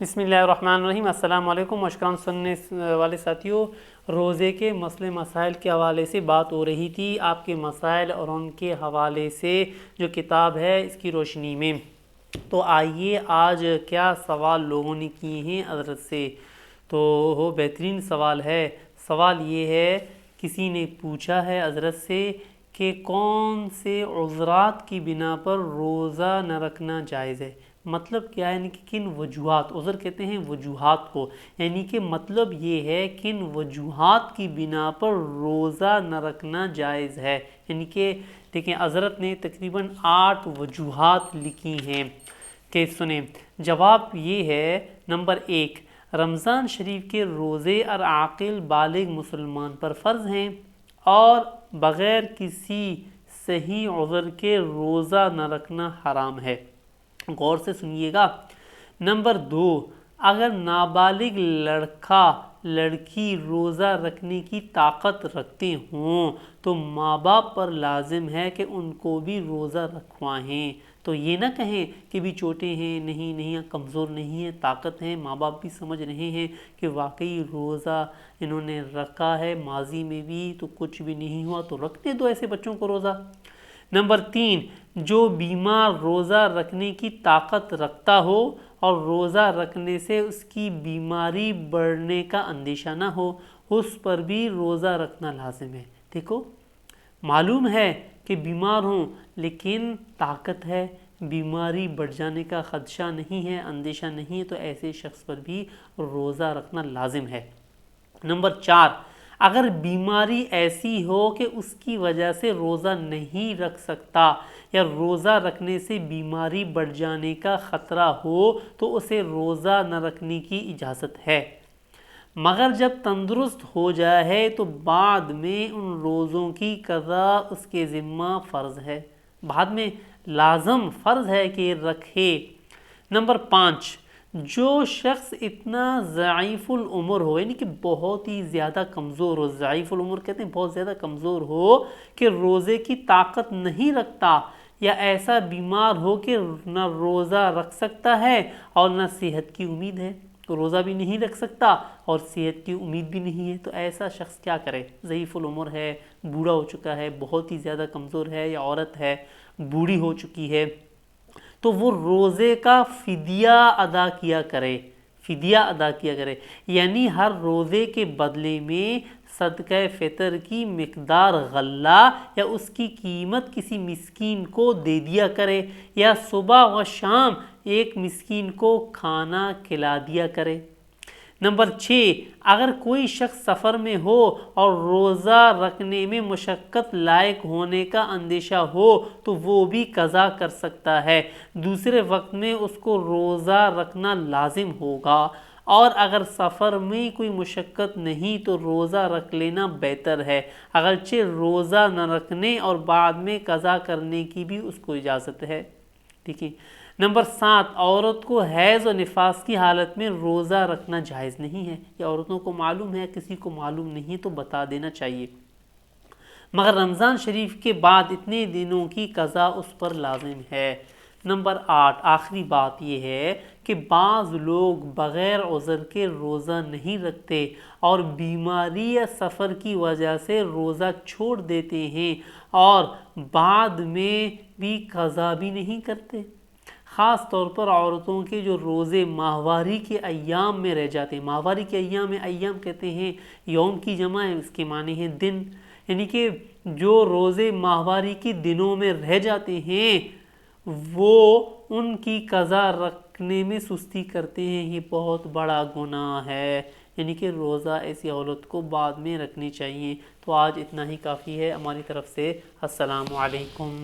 بسم اللہ الرحمن الرحیم۔ السلام علیکم مشکران سننے والے ساتھیوں، روزے کے مسئلے مسائل کے حوالے سے بات ہو رہی تھی، آپ کے مسائل اور ان کے حوالے سے جو کتاب ہے اس کی روشنی میں۔ تو آئیے آج کیا سوال لوگوں نے کیے ہیں حضرت سے، تو وہ بہترین سوال ہے۔ سوال یہ ہے، کسی نے پوچھا ہے حضرت سے کہ کون سے عذرات کی بنا پر روزہ نہ رکھنا جائز ہے۔ مطلب کیا ہے، یعنی کہ کن وجوہات، عذر کہتے ہیں وجوہات کو، یعنی کہ مطلب یہ ہے کن وجوہات کی بنا پر روزہ نہ رکھنا جائز ہے۔ یعنی کہ دیکھیں حضرت نے تقریباً 8 وجوہات لکھی ہیں کہ سنیں۔ جواب یہ ہے، نمبر 1، رمضان شریف کے روزے اور عاقل بالغ مسلمان پر فرض ہیں اور بغیر کسی صحیح عذر کے روزہ نہ رکھنا حرام ہے۔ غور سے سنیے گا۔ نمبر 2، اگر نابالغ لڑکا لڑکی روزہ رکھنے کی طاقت رکھتے ہوں تو ماں باپ پر لازم ہے کہ ان کو بھی روزہ رکھوائیں۔ تو یہ نہ کہیں کہ بھی چھوٹے ہیں، نہیں کمزور نہیں ہیں، طاقت ہیں، ماں باپ بھی سمجھ رہے ہیں کہ واقعی روزہ انہوں نے رکھا ہے ماضی میں بھی تو کچھ بھی نہیں ہوا، تو رکھنے دو ایسے بچوں کو روزہ۔ نمبر 3، جو بیمار روزہ رکھنے کی طاقت رکھتا ہو اور روزہ رکھنے سے اس کی بیماری بڑھنے کا اندیشہ نہ ہو، اس پر بھی روزہ رکھنا لازم ہے۔ دیکھو، معلوم ہے کہ بیمار ہوں لیکن طاقت ہے، بیماری بڑھ جانے کا خدشہ نہیں ہے، اندیشہ نہیں ہے، تو ایسے شخص پر بھی روزہ رکھنا لازم ہے۔ نمبر 4، اگر بیماری ایسی ہو کہ اس کی وجہ سے روزہ نہیں رکھ سکتا یا روزہ رکھنے سے بیماری بڑھ جانے کا خطرہ ہو تو اسے روزہ نہ رکھنے کی اجازت ہے، مگر جب تندرست ہو جائے تو بعد میں ان روزوں کی قضا اس کے ذمہ فرض ہے، بعد میں لازم فرض ہے کہ رکھے۔ نمبر 5، جو شخص اتنا ضعیف العمر ہو، یعنی کہ بہت ہی زیادہ کمزور ہو، ضعیف العمر کہتے ہیں بہت زیادہ کمزور ہو کہ روزے کی طاقت نہیں رکھتا، یا ایسا بیمار ہو کہ نہ روزہ رکھ سکتا ہے اور نہ صحت کی امید ہے، تو روزہ بھی نہیں رکھ سکتا اور صحت کی امید بھی نہیں ہے، تو ایسا شخص کیا کرے؟ ضعیف العمر ہے، بوڑھا ہو چکا ہے، بہت ہی زیادہ کمزور ہے، یا عورت ہے بوڑھی ہو چکی ہے، تو وہ روزے کا فدیہ ادا کیا کرے، فدیہ ادا کیا کرے، یعنی ہر روزے کے بدلے میں صدقہ فطر کی مقدار غلہ یا اس کی قیمت کسی مسکین کو دے دیا کرے، یا صبح و شام ایک مسکین کو کھانا کھلا دیا کرے۔ نمبر 6، اگر کوئی شخص سفر میں ہو اور روزہ رکھنے میں مشقت لائق ہونے کا اندیشہ ہو تو وہ بھی قضا کر سکتا ہے، دوسرے وقت میں اس کو روزہ رکھنا لازم ہوگا، اور اگر سفر میں کوئی مشقت نہیں تو روزہ رکھ لینا بہتر ہے، اگرچہ روزہ نہ رکھنے اور بعد میں قضا کرنے کی بھی اس کو اجازت ہے۔ ٹھیک ہے۔ نمبر 7، عورت کو حیض و نفاس کی حالت میں روزہ رکھنا جائز نہیں ہے، یہ عورتوں کو معلوم ہے، کسی کو معلوم نہیں تو بتا دینا چاہیے، مگر رمضان شریف کے بعد اتنے دنوں کی قضا اس پر لازم ہے۔ نمبر 8، آخری بات یہ ہے کہ بعض لوگ بغیر عذر کے روزہ نہیں رکھتے اور بیماری یا سفر کی وجہ سے روزہ چھوڑ دیتے ہیں اور بعد میں بھی قضا بھی نہیں کرتے، خاص طور پر عورتوں کے جو روزے ماہواری کے ایام میں رہ جاتے ہیں۔ ماہواری کے ایام میں، ایام کہتے ہیں یوم کی جمع ہے، اس کے معنی ہیں دن، یعنی کہ جو روزے ماہواری کے دنوں میں رہ جاتے ہیں وہ ان کی قضا رکھنے میں سستی کرتے ہیں، یہ بہت بڑا گناہ ہے، یعنی کہ روزہ ایسی عورت کو بعد میں رکھنی چاہیے۔ تو آج اتنا ہی کافی ہے ہماری طرف سے۔ السلام علیکم۔